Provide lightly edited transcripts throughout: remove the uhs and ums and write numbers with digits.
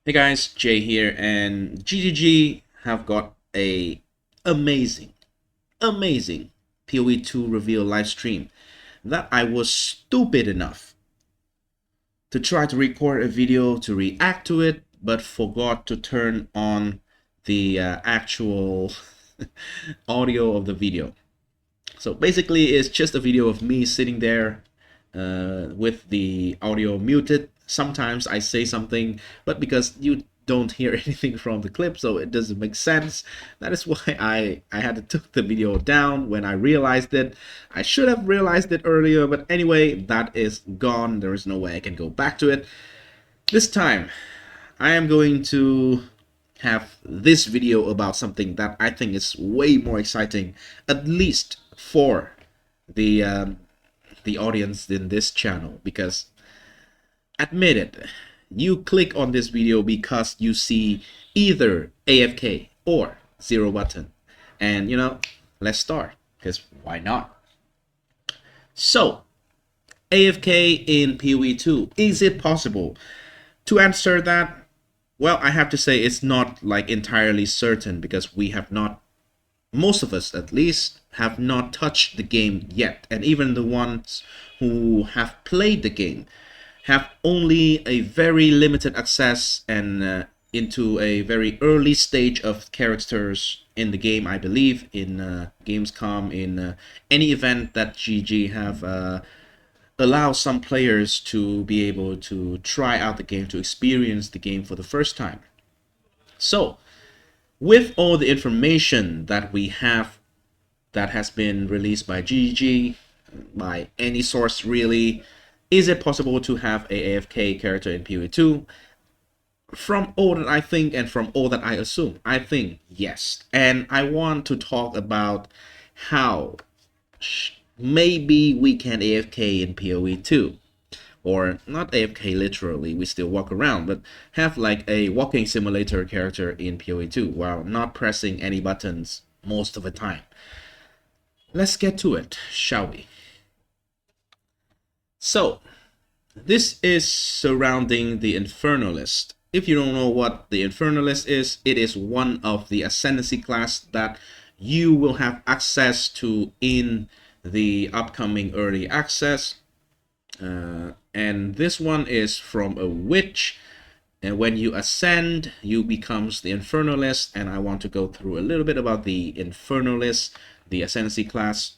Hey guys, Jay here, and GGG have got a amazing PoE2 reveal live stream that I was stupid enough to try to record a video to react to it, but forgot to turn on the actual audio of the video. So basically, it's just a video of me sitting there with the audio muted. Sometimes I say something, but because you don't hear anything from the clip, so it doesn't make sense. That is why I had to take the video down when I realized it. I should have realized it earlier, but anyway, that is gone. There is no way I can go back to it. This time, I am going to have this video about something that I think is way more exciting, at least for the audience in this channel, because admit it, you click on this video because you see either AFK or zero button, and let's start, because why not? So AFK in PoE2, is it possible? To answer that, well, I have to say it's not like entirely certain, because we have not, most of us at least, have not touched the game yet, and even the ones who have played the game have only a very limited access and into a very early stage of characters in the game. I believe in Gamescom, in any event that GG have allow some players to be able to try out the game, to experience the game for the first time. So with all the information that we have that has been released by GG, by any source really, is it possible to have a AFK character in PoE2? From all that I think and from all that I assume, I think yes. And I want to talk about how maybe we can AFK in PoE2. Or not AFK literally, we still walk around, but have like a walking simulator character in PoE2 while not pressing any buttons most of the time. Let's get to it, shall we? So, this is surrounding the Infernal List. If you don't know what the Infernal List is, it is one of the Ascendancy class that you will have access to in the upcoming early access. And this one is from a witch, and when you ascend, you becomes the Infernal List, and I want to go through a little bit about the Infernal List, the Ascendancy class.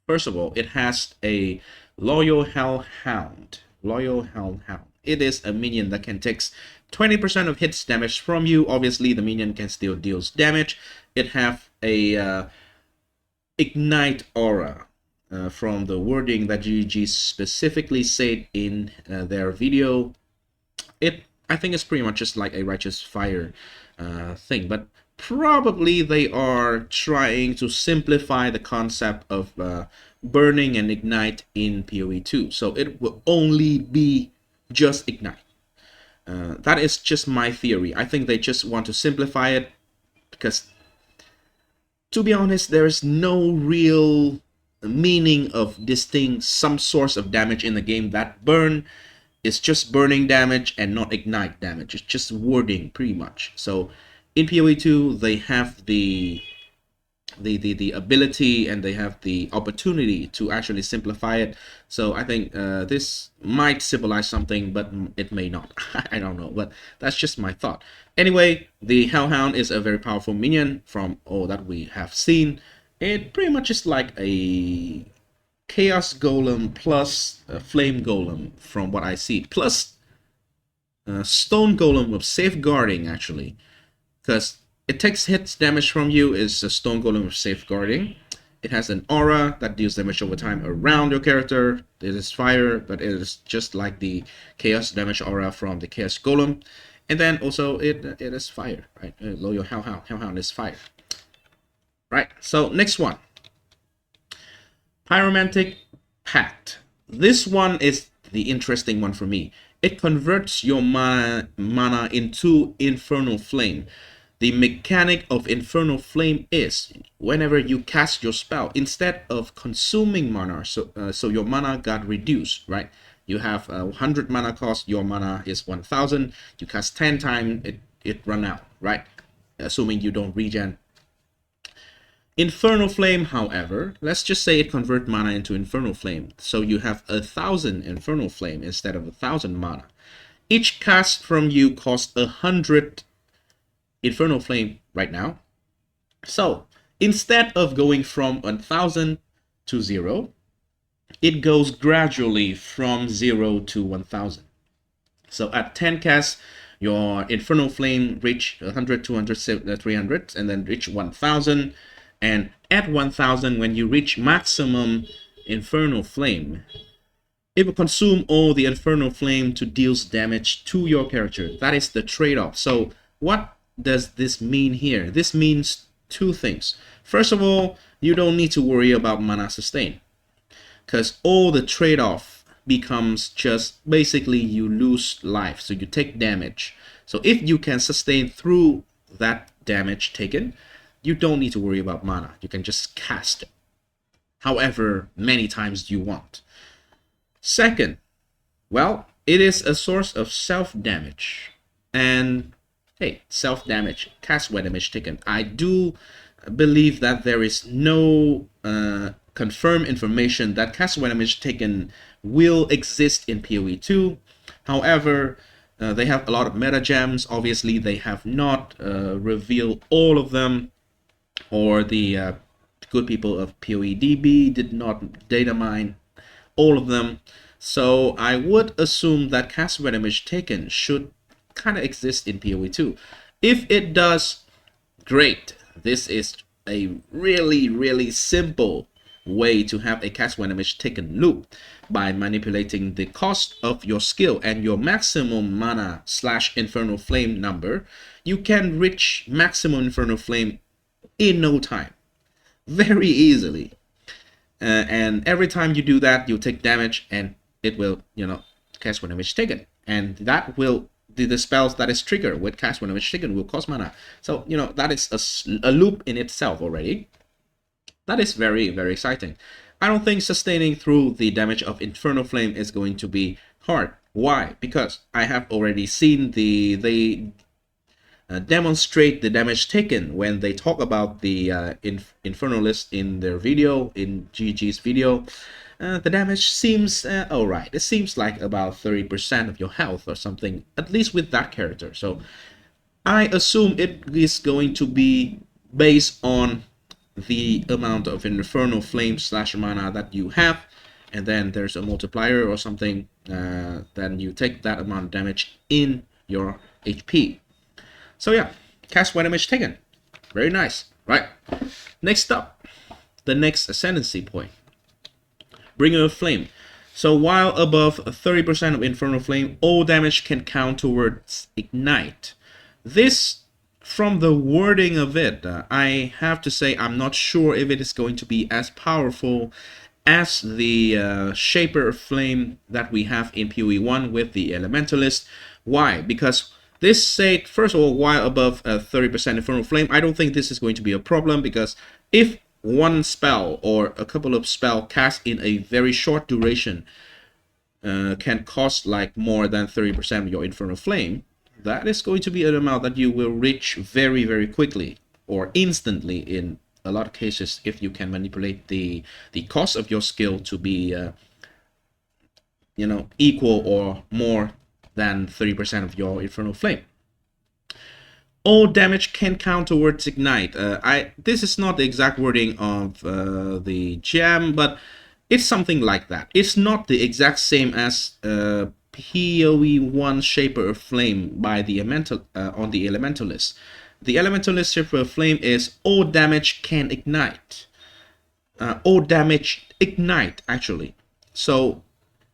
First of all, it has a Loyal Hellhound. It is a minion that can take 20% of hits damage from you. Obviously, the minion can still deal damage. It have a Ignite Aura. From the wording that GG specifically said in their video, I think it's pretty much just like a Righteous Fire thing, but probably they are trying to simplify the concept of burning and ignite in PoE2, so it will only be just ignite. That is just my theory. I think they just want to simplify it because, to be honest, there is no real meaning of this thing, some source of damage in the game. That burn is just burning damage and not ignite damage. It's just wording pretty much. So in PoE2 they have the ability and they have the opportunity to actually simplify it. So I think this might symbolize something, but it may not. I don't know, but that's just my thought. Anyway, the Hellhound is a very powerful minion from all that we have seen. It pretty much is like a Chaos Golem plus a Flame Golem from what I see, plus Stone Golem with Safeguarding, actually, because it takes hits damage from you. Is a Stone Golem with Safeguarding. It has an aura that deals damage over time around your character. It is fire, but it is just like the Chaos damage aura from the Chaos Golem. And then also it is fire, right? Loyal Hellhound is fire. Right, so next one, Parametic Pack. This one is the interesting one for me. It converts your mana into Infernal Flame. The mechanic of Infernal Flame is whenever you cast your spell, instead of consuming mana, so your mana got reduced, right? You have 100 mana cost, your mana is 1000, you cast 10 times, it run out, right? Assuming you don't regen. Infernal Flame, however, let's just say it converts mana into Infernal Flame. So you have 1000 Infernal Flame instead of 1000 mana. Each cast from you costs 100 Infernal Flame right now. So instead of going from 1000 to 0, it goes gradually from 0 to 1000. So at 10 casts, your Infernal Flame reach 100, 200, 300, and then reach 1000. And at 1000, when you reach maximum Infernal Flame, it will consume all the Infernal Flame to deal damage to your character. That is the trade-off. So what does this mean here? This means two things. First of all, you don't need to worry about mana sustain, because all the trade-off becomes just basically you lose life, so you take damage. So if you can sustain through that damage taken, you don't need to worry about mana. You can just cast it however many times you want. Second, well, it is a source of self-damage. And hey, self-damage, cast when damage taken. I do believe that there is no confirmed information that cast when damage taken will exist in PoE2. However, they have a lot of meta gems. Obviously, they have not revealed all of them, or the good people of PoEDB did not data mine all of them. So I would assume that cast when damage taken should kind of exist in PoE2. If it does, great. This is a really simple way to have a cast when damage taken loop. By manipulating the cost of your skill and your maximum mana / Infernal Flame number, you can reach maximum Infernal Flame in no time, very easily. And every time you do that, you take damage, and it will, cast when damage taken, and that will the spells that is triggered with cast when damage taken will cost mana. So that is a loop in itself already. That is very exciting. I don't think sustaining through the damage of Infernal Flame is going to be hard. Why? Because I have already seen they demonstrate the damage taken when they talk about the Infernal List in their video, in GG's video. The damage seems alright. It seems like about 30% of your health or something, at least with that character. So I assume it is going to be based on the amount of Infernal Flame / mana that you have, and then there's a multiplier or something, then you take that amount of damage in your HP. So yeah, cast when damage taken. Very nice, right? Next up, the next ascendancy point. Bringer of Flame. So while above 30% of Infernal Flame, all damage can count towards Ignite. This, from the wording of it, I have to say I'm not sure if it is going to be as powerful as the Shaper of Flame that we have in PoE1 with the Elementalist. Why? Because this said, first of all, while above 30% Infernal Flame, I don't think this is going to be a problem, because if one spell or a couple of spells cast in a very short duration can cost like more than 30% of your Infernal Flame, that is going to be an amount that you will reach very quickly or instantly in a lot of cases, if you can manipulate the cost of your skill to be equal or more than 30% of your Infernal Flame. All damage can count towards Ignite. This is not the exact wording of the gem, but it's something like that. It's not the exact same as PoE1 Shaper of Flame by the on the Elementalist. The Elementalist Shaper of Flame is all damage can ignite. All damage ignite, actually. So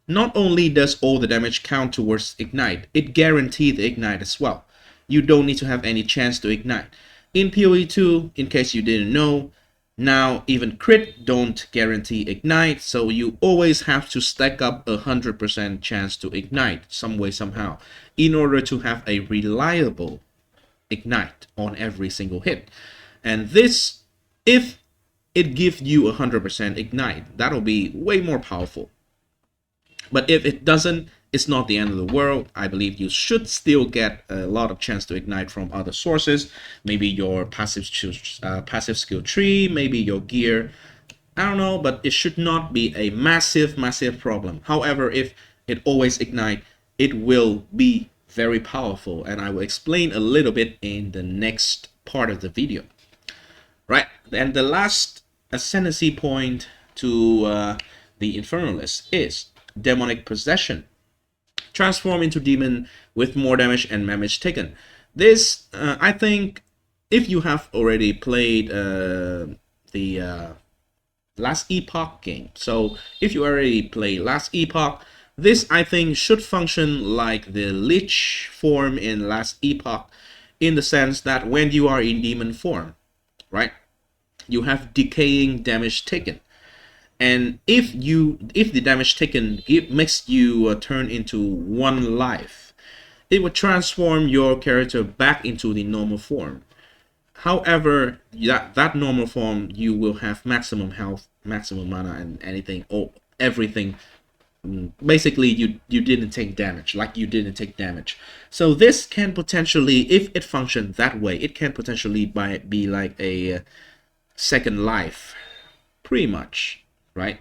not only does all the damage count towards Ignite, it guarantees the Ignite as well. You don't need to have any chance to ignite. In PoE2, in case you didn't know, now even crit don't guarantee ignite, so you always have to stack up 100% chance to ignite some way somehow in order to have a reliable ignite on every single hit. And this, if it gives you 100% ignite, that'll be way more powerful. But if it doesn't, it's not the end of the world. I believe you should still get a lot of chance to ignite from other sources. Maybe your passive skill tree, maybe your gear. I don't know, but it should not be a massive problem. However, if it always ignite, it will be very powerful, and I will explain a little bit in the next part of the video. Right, and the last ascendancy point to the Infernal List is demonic possession. Transform into demon with more damage and damage taken. This, I think, if you have already played the Last Epoch game, so if you already play Last Epoch, this I think should function like the Lich form in Last Epoch, in the sense that when you are in demon form, right, you have decaying damage taken. And if the damage taken makes you turn into 1 life, it would transform your character back into the normal form. However, that normal form, you will have maximum health, maximum mana, and anything, or everything. Basically, you didn't take damage, like you didn't take damage. So this can potentially, if it functions that way, it can potentially be like a second life, pretty much, right?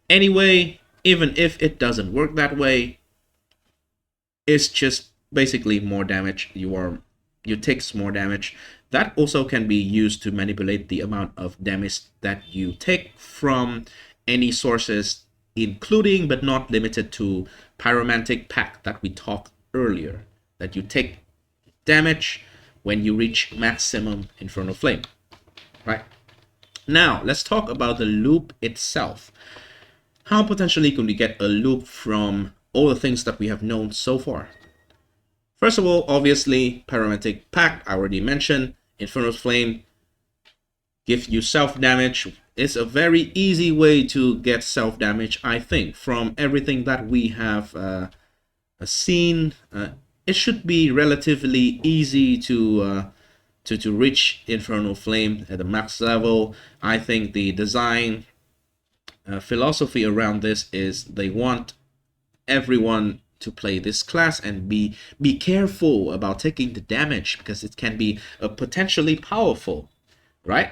Anyway, even if it doesn't work that way, it's just basically more damage. You take more damage. That also can be used to manipulate the amount of damage that you take from any sources, including but not limited to Parametic Pack that we talked earlier, that you take damage when you reach maximum Infernal Flame, right? Now, let's talk about the loop itself. How potentially can we get a loop from all the things that we have known so far? First of all, obviously, Parametic Pack, I already mentioned. Infernal Flame gives you self-damage. It's a very easy way to get self-damage, I think. From everything that we have seen, it should be relatively easy to reach Infernal Flame at the max level. I think the design philosophy around this is they want everyone to play this class and be careful about taking the damage, because it can be potentially powerful, right?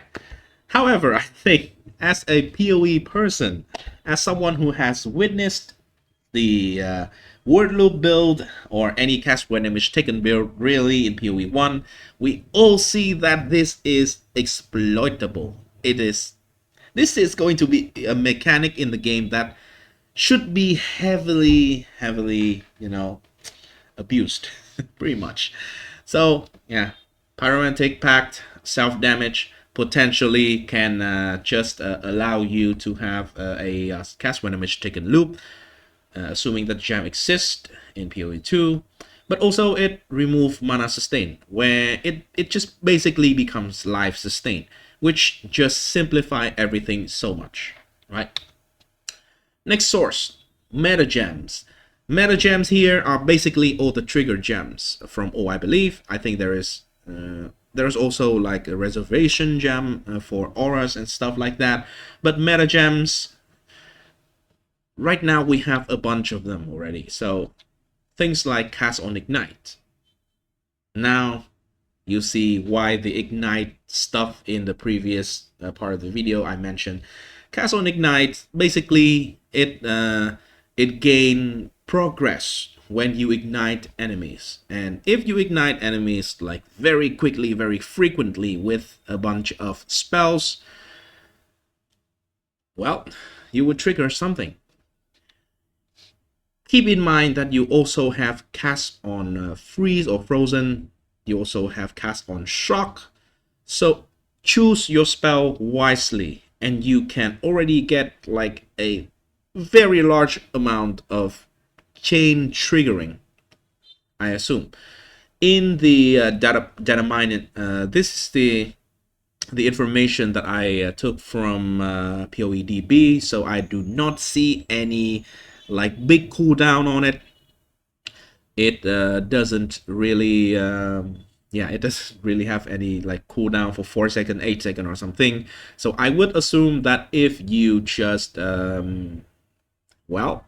However, I think as a PoE person, as someone who has witnessed the word loop build or any cast when damage taken build really in PoE 1, we all see that this is exploitable. This is going to be a mechanic in the game that should be heavily, you know, abused, pretty much. So yeah, Parametic Pact, self-damage potentially can just allow you to have a cast when damage taken loop, assuming that gem exists in PoE2. But also it removes mana sustain, where it just basically becomes life sustain, which just simplify everything so much, right? Next source, meta gems. Meta gems here are basically all the trigger gems from all I believe. I think there's also like a reservation gem for auras and stuff like that. But meta gems, right now we have a bunch of them already. So things like cast on ignite. Now you see why the ignite stuff in the previous part of the video I mentioned. Cast on ignite, basically it gain progress when you ignite enemies, and if you ignite enemies like very quickly, very frequently with a bunch of spells, well, you would trigger something. Keep in mind that you also have cast on freeze or frozen. You also have cast on shock. So choose your spell wisely, and you can already get like a very large amount of chain triggering, I assume. In the data mining, this is the information that I took from PoEDB, so I do not see any like big cooldown on it. It doesn't really it doesn't really have any like cooldown for 4 seconds, 8 seconds or something. So I would assume that if you just well,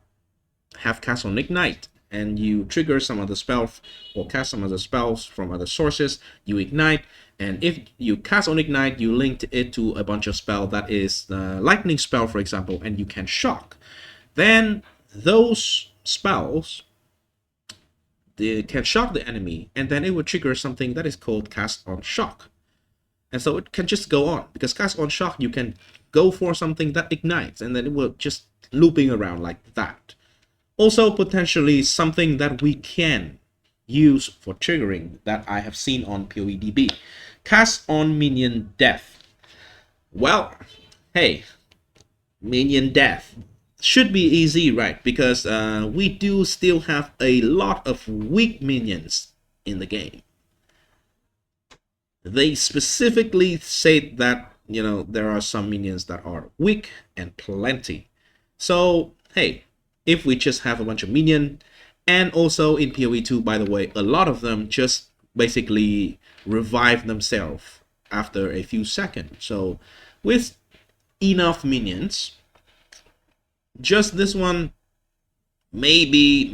have cast on Ignite, and you trigger some other spell or cast some other spells from other sources, you ignite, and if you cast on Ignite, you link it to a bunch of spell that is lightning spell, for example, and you can shock. Then those spells, they can shock the enemy, and then it will trigger something that is called cast on shock. And so it can just go on, because cast on shock, you can go for something that ignites, and then it will just looping around like that. Also, potentially something that we can use for triggering that I have seen on PoEDB. Cast on minion death. Well, hey, minion death should be easy, right? Because we do still have a lot of weak minions in the game. They specifically say that, you know, there are some minions that are weak and plenty. So, hey, if we just have a bunch of minion, and also in PoE2, by the way, a lot of them just basically revive themselves after a few seconds. So with enough minions, just this one, maybe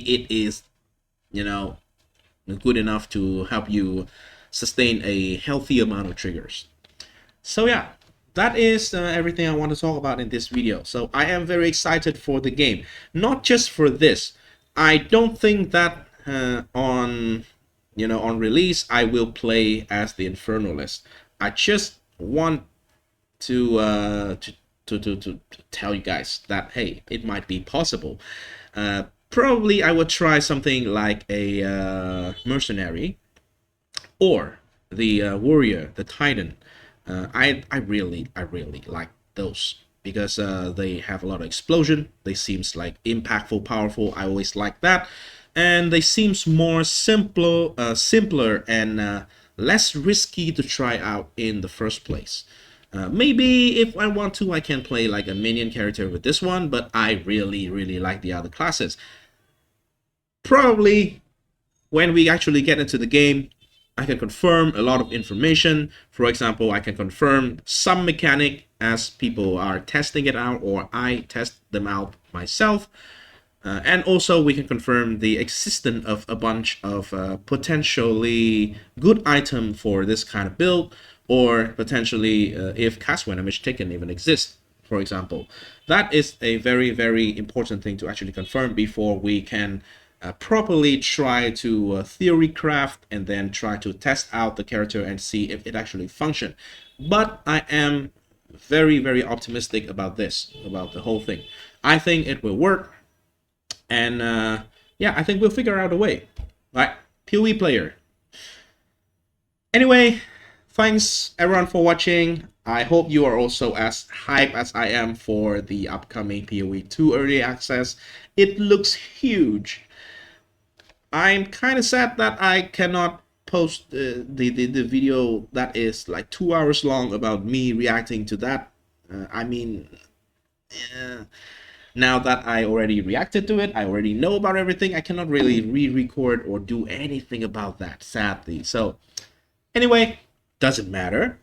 it is, you know, good enough to help you sustain a healthy amount of triggers. So yeah, that is everything I want to talk about in this video. So I am very excited for the game, not just for this. I don't think that on release I will play as the Infernal List. I just want to tell you guys that, hey, it might be possible. Probably I would try something like a mercenary, or the warrior, the titan. I really like those, because they have a lot of explosion. They seems like impactful, powerful. I always like that, and they seems more simpler and less risky to try out in the first place. Maybe if I want to, I can play like a minion character with this one, but I really like the other classes. Probably when we actually get into the game, I can confirm a lot of information. For example, I can confirm some mechanic as people are testing it out, or I test them out myself. And also we can confirm the existence of a bunch of potentially good item for this kind of build, or potentially if cast damage taken even exists, for example. That is a very important thing to actually confirm before we can properly try to theory craft and then try to test out the character and see if it actually functions. But I am very optimistic about this, about the whole thing. I think it will work. And yeah, I think we'll figure out a way. Right, PoE player. Anyway, thanks everyone for watching. I hope you are also as hyped as I am for the upcoming PoE2 early access. It looks huge. I'm kind of sad that I cannot post the video that is like 2 hours long about me reacting to that. I mean, now that I already reacted to it, I already know about everything. I cannot really re-record or do anything about that, sadly. So anyway, doesn't matter.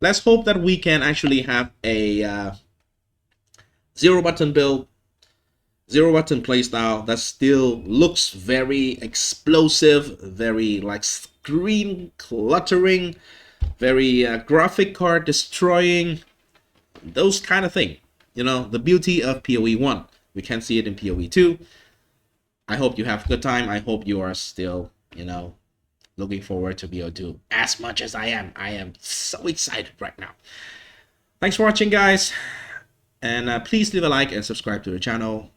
Let's hope that we can actually have a zero button build, zero button playstyle that still looks very explosive, very like screen cluttering, very graphic card destroying, those kind of thing. You know, the beauty of PoE1. We can see it in PoE2. I hope you have a good time. I hope you are still, you know, looking forward to PoE2 as much as I am. I am so excited right now. Thanks for watching, guys. And please leave a like and subscribe to the channel.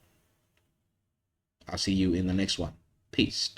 I'll see you in the next one. Peace.